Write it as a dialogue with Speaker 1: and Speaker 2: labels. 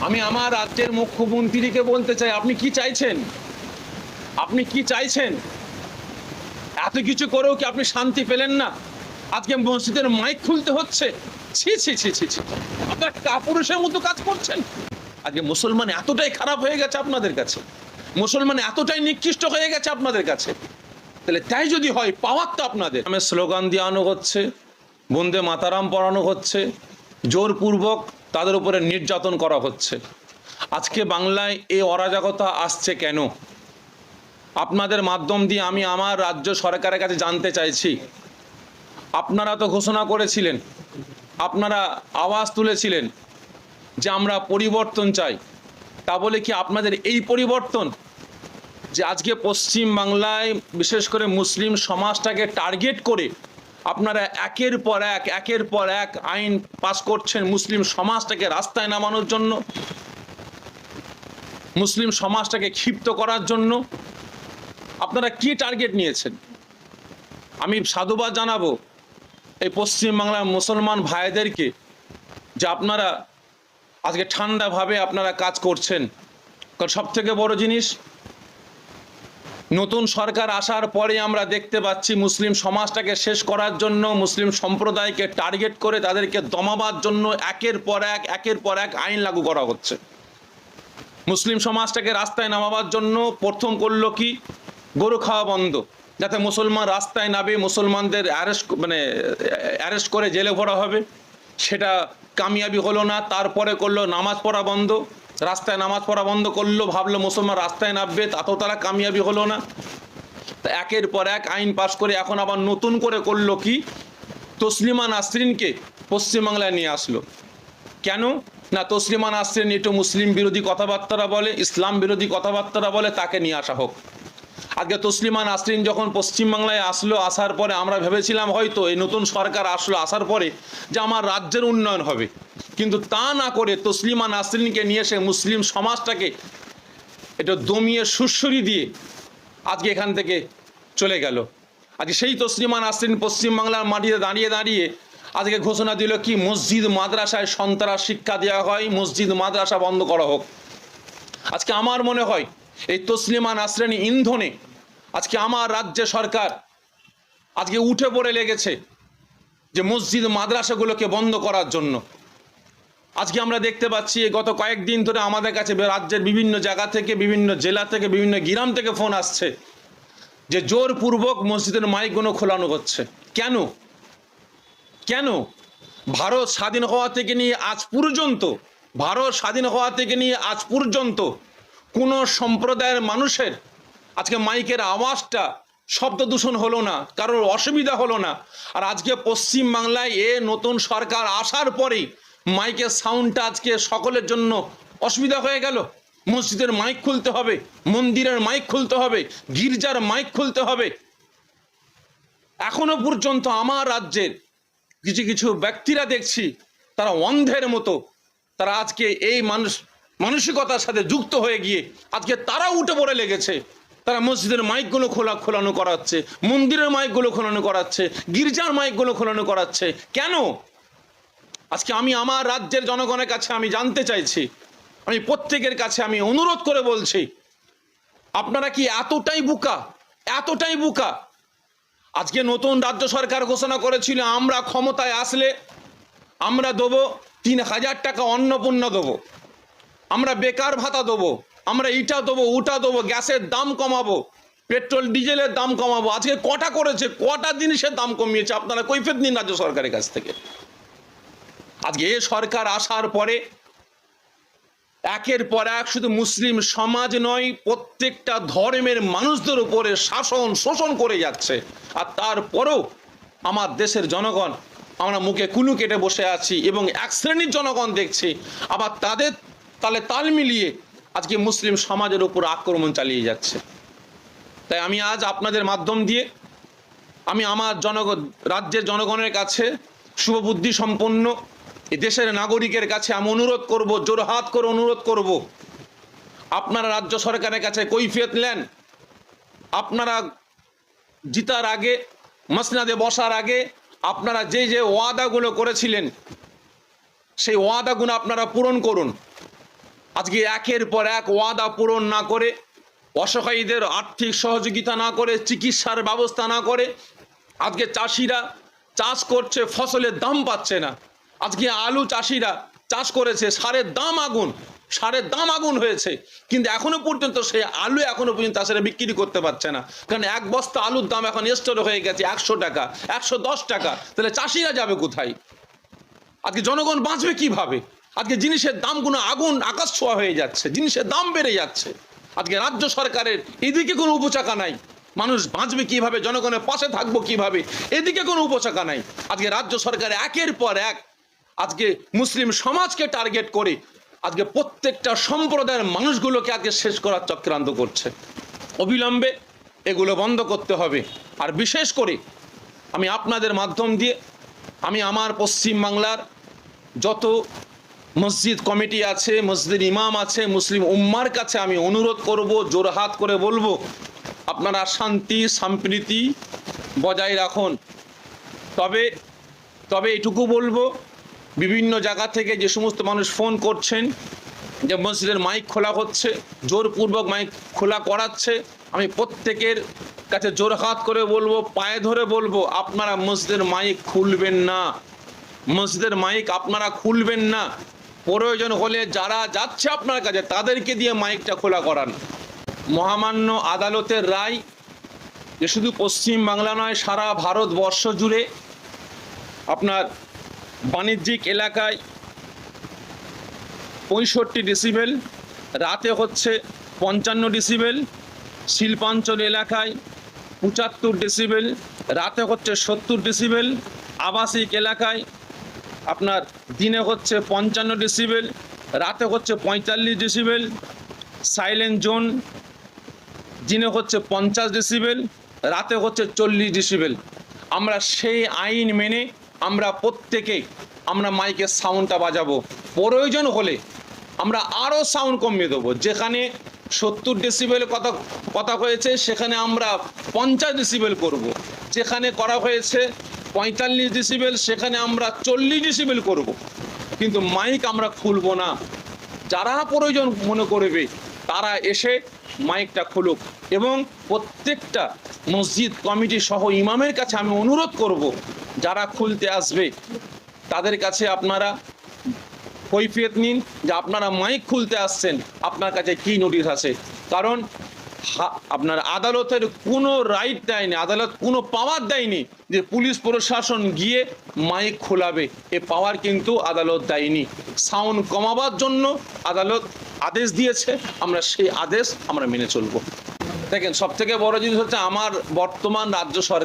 Speaker 1: আমি আমার রাজ্যের মুখ্যমন্ত্রীকে বলতে চাই, আপনি কি চাইছেন? আপনি কি চাইছেন? এত কিছু করেও কি আপনি শান্তি পেলেন না? আজকে মসজিদের মাইক খুলতে হচ্ছে। ছি ছি ছি ছি ছি, আপনারা কাপুরুষের মতো কাজ করছেন। আজকে মুসলমান এতটাই খারাপ হয়ে গেছে আপনাদের কাছে, মুসলমান এতটাই নিকৃষ্ট হয়ে গেছে আপনাদের কাছে। তাহলে তাই যদি হয়, পাওয়ার তো আপনাদের। আমি স্লোগান দেওয়ানো হচ্ছে, বন্দে মাতারাম পড়ানো হচ্ছে, জোরপূর্বক তাদের উপরে নির্যাতন করা হচ্ছে। আজকে বাংলায় এই অরাজকতা আসছে কেন? আপনাদের মাধ্যম দিয়ে আমি আমার রাজ্য সরকারের কাছে জানতে চাইছি। আপনারা তো ঘোষণা করেছিলেন, আপনারা আওয়াজ তুলেছিলেন যে আমরা পরিবর্তন চাই। তা বলে কি আপনাদের এই পরিবর্তন যে আজকে পশ্চিম বাংলায় বিশেষ করে মুসলিম সমাজটাকে টার্গেট করে আপনারা একের পর এক আইন পাস করছেন মুসলিম সমাজটাকে রাস্তায় নামানোর জন্য, মুসলিম সমাজটাকে ক্ষিপ্ত করার জন্য? আপনারা কি টার্গেট নিয়েছেন? আমি সাধুবাদ জানাবো এই পশ্চিমবাংলার মুসলমান ভাইদেরকে যে আপনারা আজকে ঠান্ডাভাবে আপনারা কাজ করছেন। কারণ সবথেকে বড় জিনিস, নতুন সরকার আসার পরে আমরা দেখতে পাচ্ছি মুসলিম সমাজটাকে শেষ করার জন্য, মুসলিম সম্প্রদায়কে টার্গেট করে তাদেরকে দমাবার জন্য একের পর এক আইন লাগু করা হচ্ছে। মুসলিম সমাজটাকে রাস্তায় নামাবার জন্য প্রথম করলো কি, গরু খাওয়া বন্ধ, যাতে মুসলমান রাস্তায় নামে, মুসলমানদের অ্যারেস্ট করে জেলে ভরা হবে। সেটা কামিয়াবি হলো না। তারপরে করলো নামাজ পড়া বন্ধ, রাস্তায় নামাজ পড়া বন্ধ করলো, ভাবলো মুসলমান রাস্তায় নামবে, তাতেও তারা কামিয়াবি হলো না। তা একের পর এক আইন পাশ করে এখন আবার নতুন করে করলো কি, তসলিমা নাসরিনকে পশ্চিমবাংলায় নিয়ে আসলো। কেন না, তসলিমা নাসরিন একটু মুসলিম বিরোধী কথাবার্তা বলে, ইসলাম বিরোধী কথাবার্তা বলে, তাকে নিয়ে আসা হোক। আজকে তসলিমা নাসরিন যখন পশ্চিমবাংলায় আসলো, আসার পরে আমরা ভেবেছিলাম হয়তো এই নতুন সরকার আসলো, আসার পরে যে আমার রাজ্যের উন্নয়ন হবে, কিন্তু তা না করে তসলিমা নাসরিনকে নিয়ে এসে মুসলিম সমাজটাকে এটা দমিয়ে সুরসুরি দিয়ে আজকে এখান থেকে চলে গেল। আজকে সেই তসলিমা নাসরিন পশ্চিমবাংলার মাটিতে দাঁড়িয়ে দাঁড়িয়ে আজকে ঘোষণা দিল কি, মসজিদ মাদ্রাসায় সন্তানরা শিক্ষা দেওয়া হয়, মসজিদ মাদ্রাসা বন্ধ করা হোক। আজকে আমার মনে হয় এই তসলিমা নাসরিন ইন্ধনে আজকে আমার রাজ্য সরকার আজকে উঠে পড়ে লেগেছে যে মসজিদ মাদ্রাসাগুলোকে বন্ধ করার জন্য। আজকে আমরা দেখতে পাচ্ছি গত কয়েকদিন ধরে আমাদের কাছে রাজ্যের বিভিন্ন জায়গা থেকে, বিভিন্ন জেলা থেকে, বিভিন্ন গ্রাম থেকে ফোন আসছে যে জোরপূর্বক মসজিদের মাইকগুলো খোলানো হচ্ছে। কেন? কেন? ভারত স্বাধীন হওয়া থেকে নিয়ে আজ পর্যন্ত কোনো সম্প্রদায়ের মানুষের আজকে মাইকের আওয়াজটা শব্দ দূষণ হলো না, কারোর অসুবিধা হলো না। আর আজকে পশ্চিম বাংলায় নতুন সরকার আসার পরেই মাইকের সাউন্ডটা আজকে সকলের জন্য অসুবিধা হয়ে গেল। মসজিদের মাইক খুলতে হবে, মন্দিরের মাইক খুলতে হবে, গির্জার মাইক খুলতে হবে। এখনো পর্যন্ত আমার রাজ্যের কিছু কিছু ব্যক্তিরা দেখছি তারা অন্ধের মতো, তারা আজকে এই মানসিকতার সাথে যুক্ত হয়ে গিয়ে আজকে তারা উঠে পড়ে লেগেছে। তারা মসজিদের মাইকগুলো খোলানো করাচ্ছে, মন্দিরের মাইকগুলো খোলানো করাচ্ছে, গির্জার মাইকগুলো খোলানো করাচ্ছে। কেন? আজকে আমি আমার রাজ্যের জনগণের কাছে আমি জানতে চাইছি, আমি প্রত্যেকের কাছে আমি অনুরোধ করে বলছি, আপনারা কি এতটাই বোকা? আজকে নতুন রাজ্য সরকার ঘোষণা করেছিল আমরা ক্ষমতায় আসলে আমরা দেবো ৩,০০০ টাকা অন্নপূর্ণ দেবো, আমরা বেকার ভাতা দেবো, আমরা ইটা দেবো, ওটা দেবো, গ্যাসের দাম কমাবো, পেট্রোল ডিজেলের দাম কমাবো। আজকে কটা করেছে? কটা জিনিসের দাম কমিয়েছে? আপনারা কৈফিয়ত নিন রাজ্য সরকারের কাছ থেকে। আজকে এ সরকার আসার পরে একের পর এক শুধু মুসলিম সমাজ নয়, প্রত্যেকটা ধর্মের মানুষদের উপরে শোষণ করে যাচ্ছে। আর তারপরেও আমার দেশের জনগণ আমরা মুখে কুলু কেটে বসে আছি, এবং এক শ্রেণীর জনগণ দেখছি আবার তাদের তাল মিলিয়ে আজকে মুসলিম সমাজের উপর আক্রমণ চালিয়ে যাচ্ছে। তাই আমি আজ আপনাদের মাধ্যম দিয়ে আমি আমার রাজ্যের জনগণের কাছে, শুভবুদ্ধি সম্পন্ন এই দেশের নাগরিকের কাছে আমি অনুরোধ করব, জোরহাত করে অনুরোধ করব, আপনারা রাজ্য সরকারের কাছে কৈফিয়ত নেন। আপনারা জিতার আগে, মসনাদে বসার আগে আপনারা যে ওয়াদাগুলো করেছিলেন সেই ওয়াদাগুলো আপনারা পূরণ করুন। আজকে একের পর এক ওয়াদা পূরণ না করে, অসহায়ীদের আর্থিক সহযোগিতা না করে, চিকিৎসার ব্যবস্থা না করে, আজকে চাষিরা চাষ করছে, ফসলের দাম পাচ্ছে না। আজকে আলু চাষিরা চাষ করেছে, সারের দাম আগুন হয়েছে, কিন্তু এখনো পর্যন্ত সেই আলু এখনো পর্যন্ত চাষিরা বিক্রি করতে পারছে না। কারণ এক বস্তা আলুর দাম এখন স্টোর হয়ে গেছে 100 টাকা, 110 টাকা। তাহলে চাষিরা যাবে কোথায়? আজকে জনগণ বাঁচবে কিভাবে? আজকে জিনিসের দামগুলো আগুন আকাশ ছোঁয়া হয়ে যাচ্ছে, জিনিসের দাম বেড়ে যাচ্ছে। আজকে রাজ্য সরকারের এদিকে কোনো উপচাকা নাই, মানুষ বাঁচবে কিভাবে, জনগণের পাশে থাকবো কিভাবে, এদিকে কোনো উপচাকা নাই। আজকে রাজ্য সরকার একের পর এক আজকে মুসলিম সমাজকে টার্গেট করে আজকে প্রত্যেকটা সম্প্রদায়ের মানুষগুলোকে আজকে শেষ করার চক্রান্ত করছে। অবিলম্বে এগুলো বন্ধ করতে হবে। আর বিশেষ করে আমি আপনাদের মাধ্যম দিয়ে আমি আমার পশ্চিম বাংলার যত মসজিদ কমিটি আছে, মসজিদের ইমাম আছে, মুসলিম উম্মার কাছে আমি অনুরোধ করব, জোরহাত করে বলবো, আপনারা শান্তি সম্প্রীতি বজায় রাখুন। তবে এটুকু বলবো, বিভিন্ন জায়গা থেকে যে সমস্ত মানুষ ফোন করছেন যে মসজিদের মাইক খোলা হচ্ছে, জোরপূর্বক মাইক খোলা করাচ্ছে, আমি প্রত্যেকের কাছে জোরহাত করে বলবো, পায়ে ধরে বলবো, আপনারা মসজিদের মাইক খুলবেন না, মসজিদের মাইক আপনারা খুলবেন না। প্রয়োজন হলে যারা যাচ্ছে আপনার কাছে তাদেরকে দিয়ে মাইকটা খোলা করান। মহামান্য আদালতের রায় যে শুধু পশ্চিম বাংলা নয়, সারা ভারতবর্ষ জুড়ে আপনার বাণিজ্যিক এলাকায় 65 ডেসিবেল, রাতে হচ্ছে 55 ডেসিবেল, শিল্পাঞ্চল এলাকায় 75 ডেসিবেল, রাতে হচ্ছে 70 ডেসিবেল, আবাসিক এলাকায় আপনার দিনে হচ্ছে 55 ডেসিবেল, রাতে হচ্ছে 45 ডেসিবেল, সাইলেন্ট জোন দিনে হচ্ছে 50 ডেসিবেল, রাতে হচ্ছে 40 ডেসিবেল। আমরা সেই আইন মেনে আমরা প্রত্যেকে আমরা মাইকের সাউন্ডটা বাজাবো। প্রয়োজন হলে আমরা আরও সাউন্ড কমিয়ে দেবো। যেখানে 70 ডেসিবেল কথা হয়েছে সেখানে আমরা 50 ডেসিবেল করব। যেখানে করা হয়েছে 45 ডেসিবেল সেখানে আমরা 40 ডেসিবেল করব। কিন্তু মাইক আমরা খুলবো না। যারা প্রয়োজন মনে করবে তারা এসে মাইকটা খুলুক। এবং প্রত্যেকটা মসজিদ কমিটি সহ ইমামের কাছে আমি অনুরোধ করব, যারা খুলতে আসবে তাদের কাছে আপনারা কৈফিয়ত নিন যে আপনারা মাইক খুলতে আসছেন, আপনার কাছে কি নোটিশ আছে। কারণ আপনার আদালতের কোনো রাইট দেয়নি, আদালত কোনো পাওয়ার দেয়নি যে পুলিশ প্রশাসন গিয়ে মাইক খোলাবে। এ পাওয়ার কিন্তু আদালত দেয়নি। সাউন্ড কমাবার জন্য আদালত আদেশ দিয়েছে, আমরা সেই আদেশ আমরা মেনে চলবো। দেখেন, সব থেকে বড় জিনিস হচ্ছে আমার বর্তমান রাজ্য সরকার